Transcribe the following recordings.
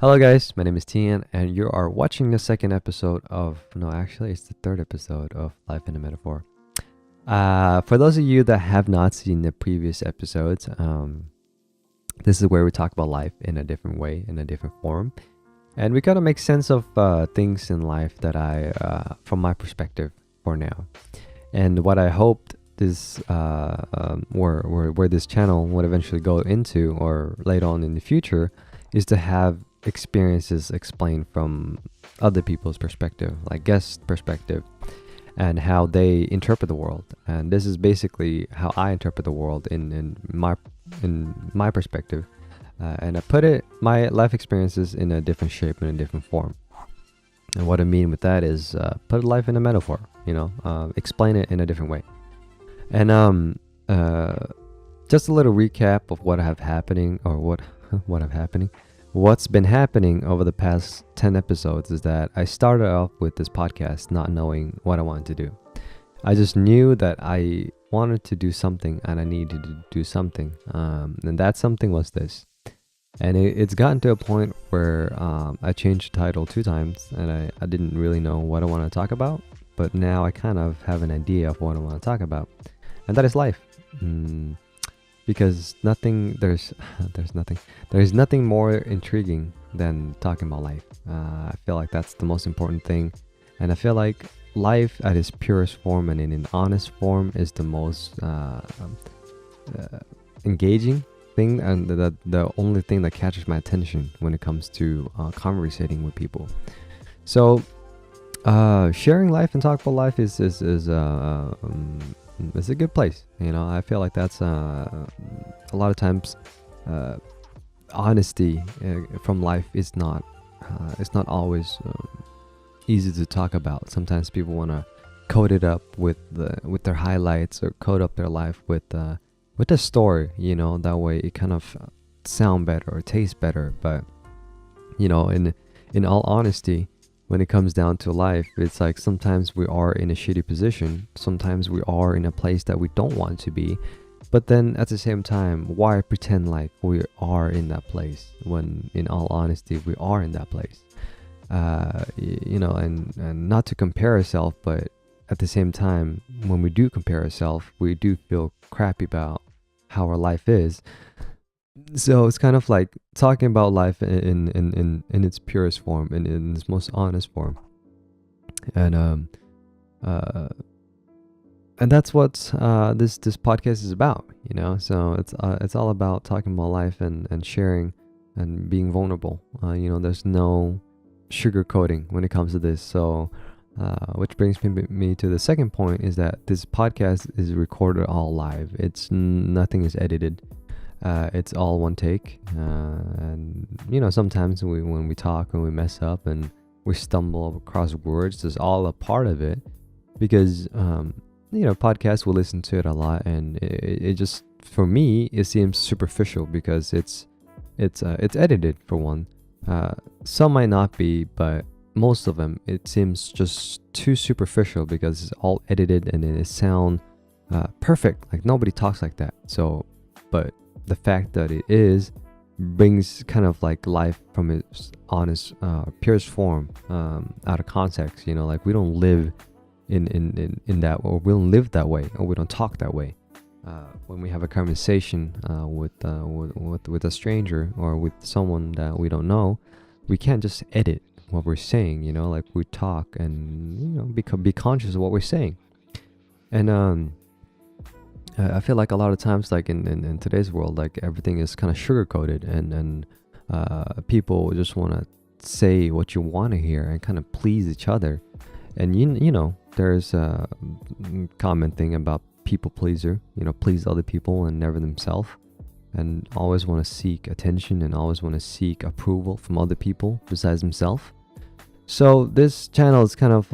Hello, guys. My name is Tian, and you are watching the second episode of. No, actually, it's the third episode of Life in a Metaphor. For those of you that have not seen the previous episodes, this is where we talk about life in a different way, in a different form, and we gotta make sense of things in life from my perspective, for now. And what I hoped this, where this channel would eventually go into, or later on in the future, is to have experiences explained from other people's perspective, like guest perspective, and how they interpret the world. And this is basically how I interpret the world in my perspective. And I put my life experiences in a different shape, in a different form. And what I mean with that is put life in a metaphor, explain it in a different way. And just a little recap of what have happening, or what's been happening over the past 10 episodes is that I started off with this podcast not knowing what I wanted to do. I just knew that I wanted to do something and I needed to do something. And that something was this. And it's gotten to a point where I changed the title 2 times and I didn't really know what I want to talk about. But now I kind of have an idea of what I want to talk about. And that is life. Because there's nothing more intriguing than talking about life. I feel like that's the most important thing, and I feel like life at its purest form and in an honest form is the most engaging thing, and the only thing that catches my attention when it comes to conversating with people. So sharing life and talk about life is it's a good place. I feel like that's a lot of times honesty from life is not it's not always easy to talk about. Sometimes people want to code it up with their highlights, or code up their life with a story, that way it kind of sound better or taste better. But in all honesty, when it comes down to life, it's like sometimes we are in a shitty position, sometimes we are in a place that we don't want to be, but then at the same time, why pretend like we are in that place when in all honesty we are in that place? And not to compare ourselves, but at the same time, when we do compare ourselves, we do feel crappy about how our life is. So it's kind of like talking about life in its purest form and in its most honest form. And that's what this podcast is about, so it's all about talking about life and sharing and being vulnerable. There's no sugarcoating when it comes to this. So which brings me to the second point, is that this podcast is recorded all live. Nothing is edited. It's all one take, and sometimes when we talk and we mess up and we stumble across words, it's all a part of it, because podcasts, will listen to it a lot, and it just, for me, it seems superficial because it's edited, for one. Some might not be, but most of them, it seems just too superficial because it's all edited and it sound perfect, like nobody talks like that. So, but the fact that it is brings kind of like life from its honest, purest form, out of context. Like we don't live in that, or we don't live that way, or we don't talk that way. When we have a conversation with a stranger or with someone that we don't know, we can't just edit what we're saying. Like we talk and be conscious of what we're saying. And I feel like a lot of times, like in today's world, like everything is kind of sugar coated, and people just want to say what you want to hear and kind of please each other. And there's a common thing about people pleaser, please other people and never themselves, and always want to seek attention and always want to seek approval from other people besides themselves. So this channel is kind of,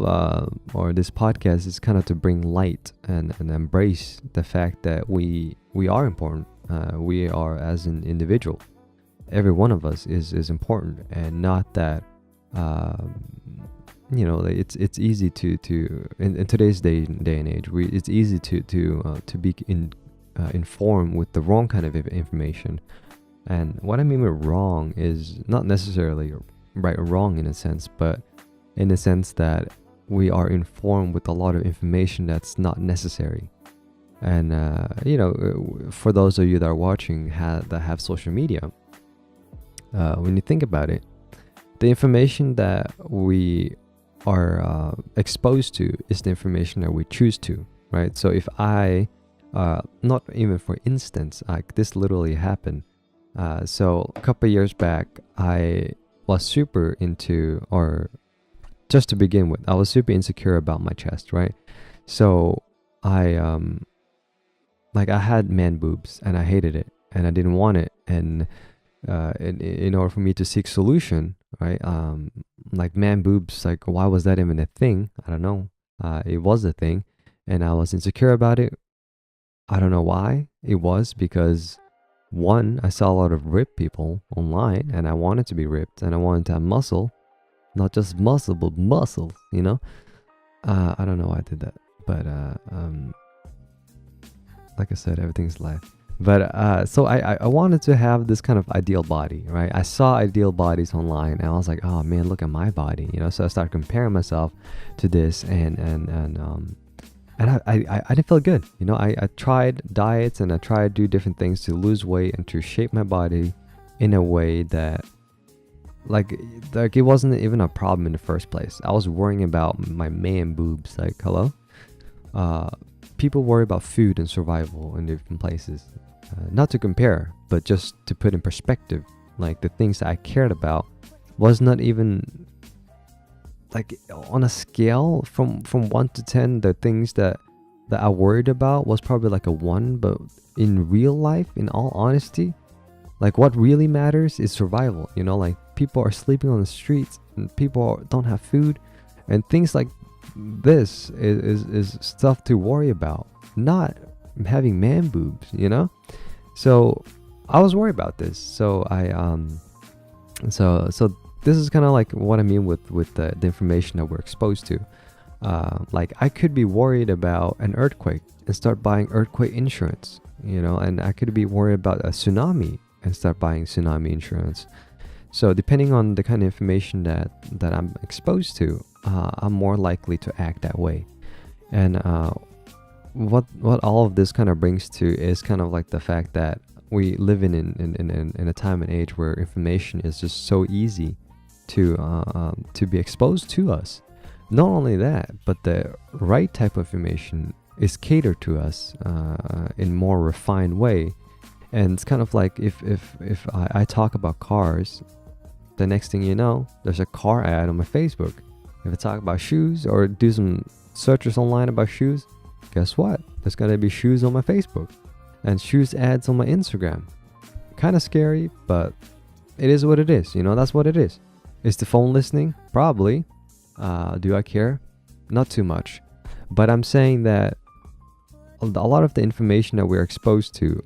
or this podcast is kind of to bring light and embrace the fact that we are important. We are as an individual. Every one of us is important, and not that, it's easy to in today's day and age, it's easy to be informed with the wrong kind of information. And what I mean with wrong is not necessarily right or wrong in a sense, but in the sense that we are informed with a lot of information that's not necessary. And for those of you that are watching that have social media, when you think about it, the information that we are exposed to is the information that we choose to, right? So if I, not even for instance, like this literally happened. So a couple of years back, I was super into, or just to begin with, I was super insecure about my chest, right? So I I had man boobs and I hated it and I didn't want it. And in order for me to seek solution, right? Like man boobs, like why was that even a thing? I don't know. It was a thing, and I was insecure about it. I don't know why. It was because one, I saw a lot of ripped people online, and I wanted to be ripped, and I wanted to have muscle, not just muscle, but muscles. I don't know why I did that, but like I said, everything's life. But so I wanted to have this kind of ideal body, right? I saw ideal bodies online, and I was like, oh man, look at my body, So I started comparing myself to this, and I didn't feel good, I tried diets and I tried to do different things to lose weight and to shape my body in a way that like it wasn't even a problem in the first place. I was worrying about my man boobs, like hello. People worry about food and survival in different places. Not to compare, but just to put in perspective, like the things that I cared about was not even like on a scale from 1 to 10. The things that I worried about was probably like a 1, but in real life, in all honesty, like what really matters is survival. Like people are sleeping on the streets and people don't have food, and things like this is stuff to worry about, not having man boobs. So I was worried about this. So I so this is kind of like what I mean with the information that we're exposed to. Like I could be worried about an earthquake and start buying earthquake insurance, and I could be worried about a tsunami and start buying tsunami insurance. So depending on the kind of information that I'm exposed to, I'm more likely to act that way. And what all of this kind of brings to is kind of like the fact that we live in a time and age where information is just so easy to be exposed to us. Not only that, but the right type of information is catered to us in more refined way. And it's kind of like if I talk about cars, the next thing you know, there's a car ad on my Facebook. If I talk about shoes or do some searches online about shoes, guess what? There's gonna be shoes on my Facebook and shoes ads on my Instagram. Kind of scary, but it is what it is. That's what it is. Is the phone listening? Probably. Do I care? Not too much. But I'm saying that a lot of the information that we're exposed to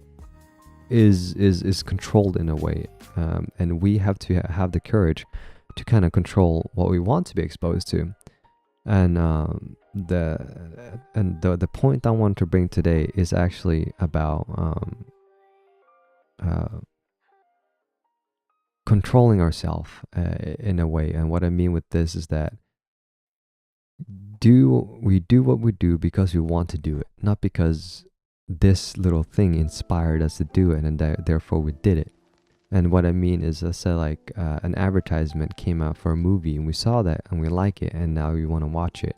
is controlled in a way, and we have to have the courage to kind of control what we want to be exposed to. And the point I want to bring today is actually about controlling ourselves in a way. And what I mean with this is that we do what we do because we want to do it, not because this little thing inspired us to do it and therefore we did it. And what I mean is, let's say like an advertisement came out for a movie and we saw that and we like it and now we want to watch it.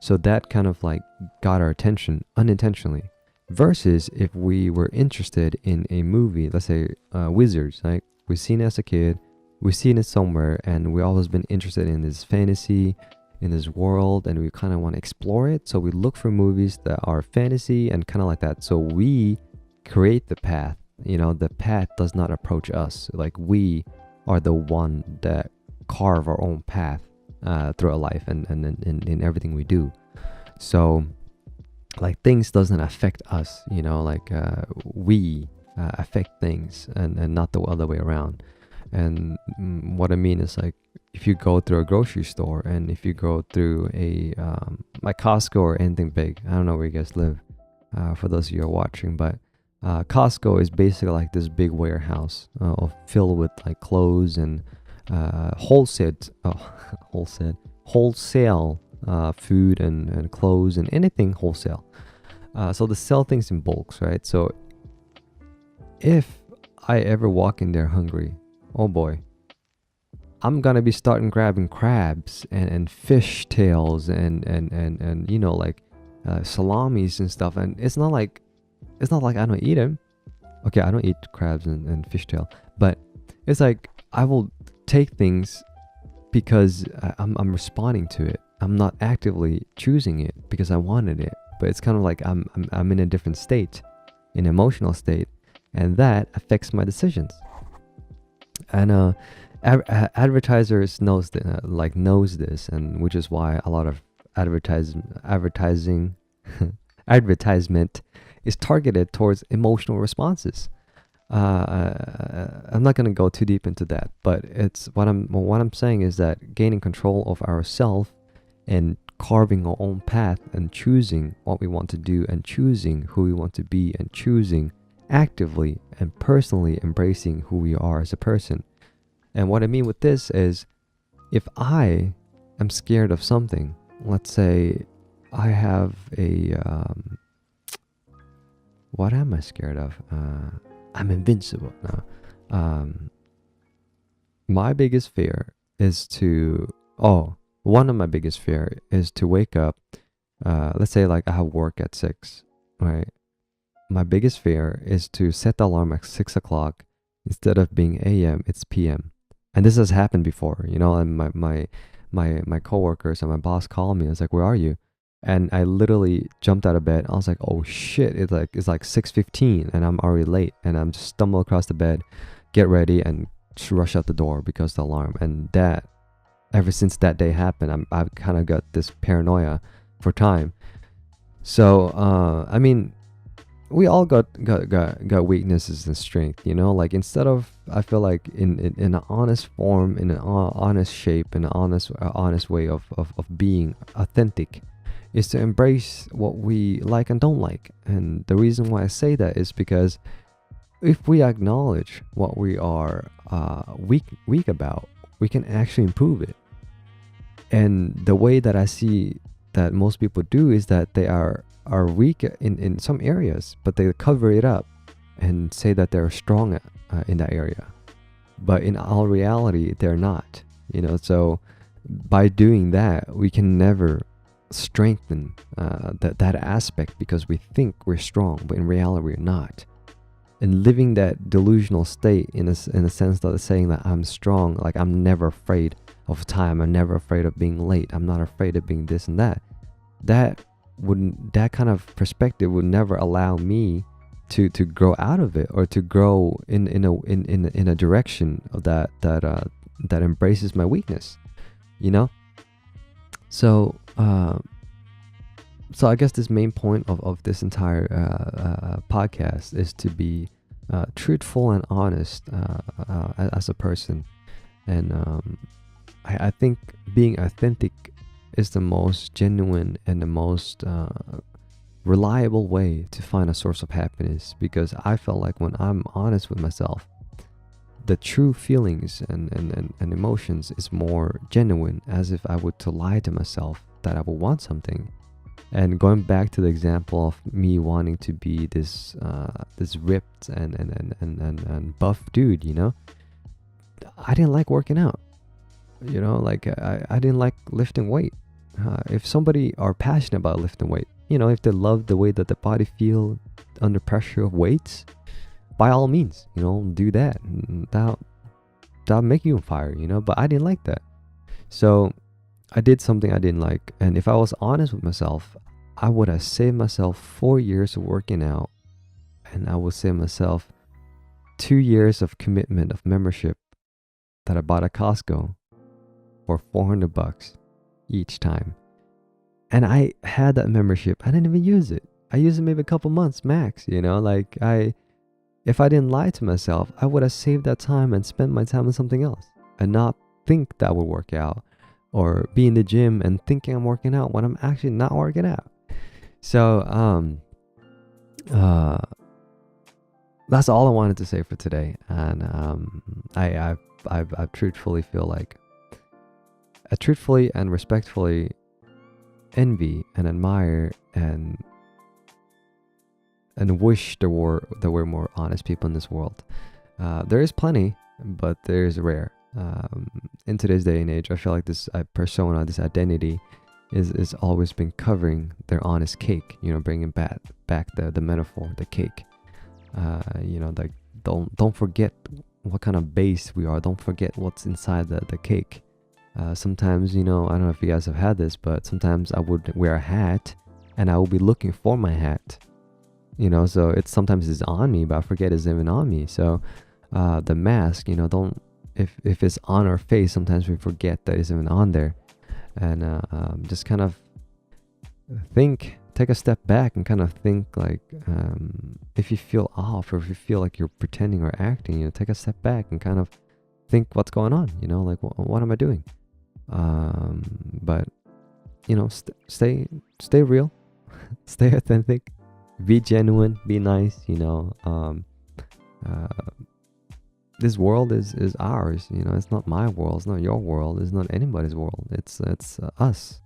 So that kind of like got our attention unintentionally. Versus if we were interested in a movie, let's say Wizards, like we've seen it as a kid, we've seen it somewhere, and we always been interested in this fantasy, in this world, and we kind of want to explore it. So we look for movies that are fantasy and kind of like that. So we create the path. The path does not approach us. Like we are the one that carve our own path through our life and in everything we do. So like things doesn't affect us, like we affect things and not the other way around. And what I mean is like if you go through a grocery store and if you go through a like Costco or anything big, I don't know where you guys live, for those of you who are watching, but Costco is basically like this big warehouse filled with like clothes and wholesale, wholesale food and clothes and anything wholesale. So they sell things in bulks, right? So if I ever walk in there hungry, oh boy, I'm gonna be starting grabbing crabs and fish tails and you know, like salamis and stuff. And it's not like I don't eat them. Okay, I don't eat crabs and fishtail, but it's like I will take things because I'm responding to it. I'm not actively choosing it because I wanted it, but it's kind of like I'm in a different state, an emotional state, and that affects my decisions. And advertisers knows this, and which is why a lot of advertising advertisement is targeted towards emotional responses. I'm not gonna go too deep into that, but it's what I'm saying is that gaining control of ourselves and carving our own path and choosing what we want to do and choosing who we want to be and choosing actively and personally embracing who we are as a person. And what I mean with this is, if I am scared of something, let's say I have a what am I scared of? I'm invincible now. My biggest fear is one of my biggest fear is to wake up. Let's say like I have work at 6, right? My biggest fear is to set the alarm at 6 o'clock. Instead of being AM, it's PM. And this has happened before, you know, and my coworkers and my boss called me. I was like, where are you? And I literally jumped out of bed. I was like, oh shit, it's like 6:15 and I'm already late. And I'm just stumble across the bed, get ready and rush out the door because of the alarm. And that, ever since that day happened, I've kind of got this paranoia for time. So I mean, we all got weaknesses and strength, you know, like instead of, I feel like in an honest form, in an honest shape, in an honest way of being authentic, is to embrace what we like and don't like. And the reason why I say that is because if we acknowledge what we are weak about, we can actually improve it. And the way that I see that most people do is that they are weak in some areas, but they cover it up and say that they're strong in that area. But in all reality, they're not, you know. So by doing that, we can never strengthen that aspect because we think we're strong, but in reality, we're not. And living that delusional state in a sense that saying that I'm strong, like I'm never afraid of time, I'm never afraid of being late, I'm not afraid of being this and that. That kind of perspective would never allow me to grow out of it, or to grow in a direction of that embraces my weakness, you know. So I guess this main point of this entire podcast is to be truthful and honest as a person. And I think being authentic is the most genuine and the most reliable way to find a source of happiness, because I felt like when I'm honest with myself, the true feelings and emotions is more genuine, as if I would to lie to myself that I would want something. And going back to the example of me wanting to be this ripped and buff dude, you know, I didn't like working out, you know, like I didn't like lifting weight. If somebody are passionate about lifting weight, you know, if they love the way that the body feel under pressure of weights, by all means, you know, do that. That'll make you on fire, you know. But I didn't like that, so I did something I didn't like. And if I was honest with myself, I would have saved myself 4 years of working out, and I would save myself 2 years of commitment of membership that I bought at Costco for $400 each time. And I had that membership. I didn't even use it. I used it maybe a couple months max, you know, like if I didn't lie to myself, I would have saved that time and spent my time on something else and not think that would work out, or be in the gym and thinking I'm working out when I'm actually not working out. So that's all I wanted to say for today. And I truthfully feel like I truthfully and respectfully envy and admire and wish there were more honest people in this world. There is plenty, but there is rare. In today's day and age, I feel like this persona, this identity, is always been covering their honest cake. You know, bringing back the metaphor, the cake. You know, like don't forget what kind of base we are. Don't forget what's inside the cake. Sometimes, you know, I don't know if you guys have had this, but sometimes I would wear a hat and I will be looking for my hat. You know, so it's sometimes it's on me, but I forget it's even on me. So the mask, you know, don't if it's on our face, sometimes we forget that it's even on there. And just kind of take a step back and kind of think like, if you feel off or if you feel like you're pretending or acting, you know, take a step back and kind of think what's going on, you know, like what am I doing? But you know, stay real, stay authentic, be genuine, be nice, you know. This world is ours, you know. It's not my world, it's not your world, it's not anybody's world. It's us.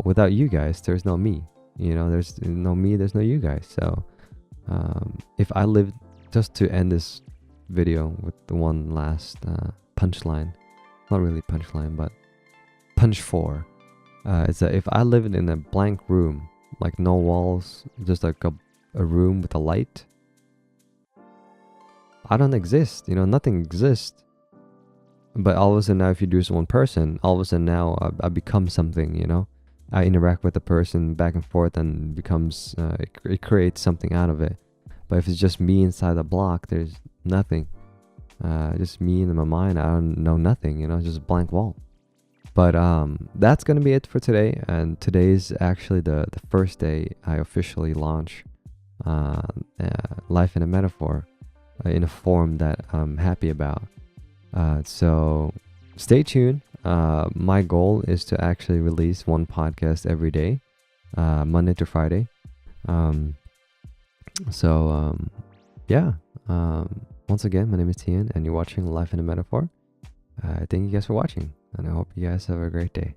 Without you guys, there's no me, you know. There's no me, there's no you guys. So if I lived, just to end this video with the one last punchline, not really punchline, but punch four, it's that if I lived in a blank room, like no walls, just like a room with a light, I don't exist, you know. Nothing exists. But all of a sudden now, if you do this one person, all of a sudden now I become something, you know. I interact with the person back and forth and becomes it creates something out of it. But if it's just me inside the block, there's nothing. Just me in my mind, I don't know nothing, you know. Just a blank wall. But that's gonna be it for today. And today's actually the first day I officially launch Life in a Metaphor in a form that I'm happy about. So stay tuned. My goal is to actually release one podcast every day, Monday to Friday. Yeah. Once again, my name is Tian, and you're watching Life in a Metaphor. Thank you guys for watching, and I hope you guys have a great day.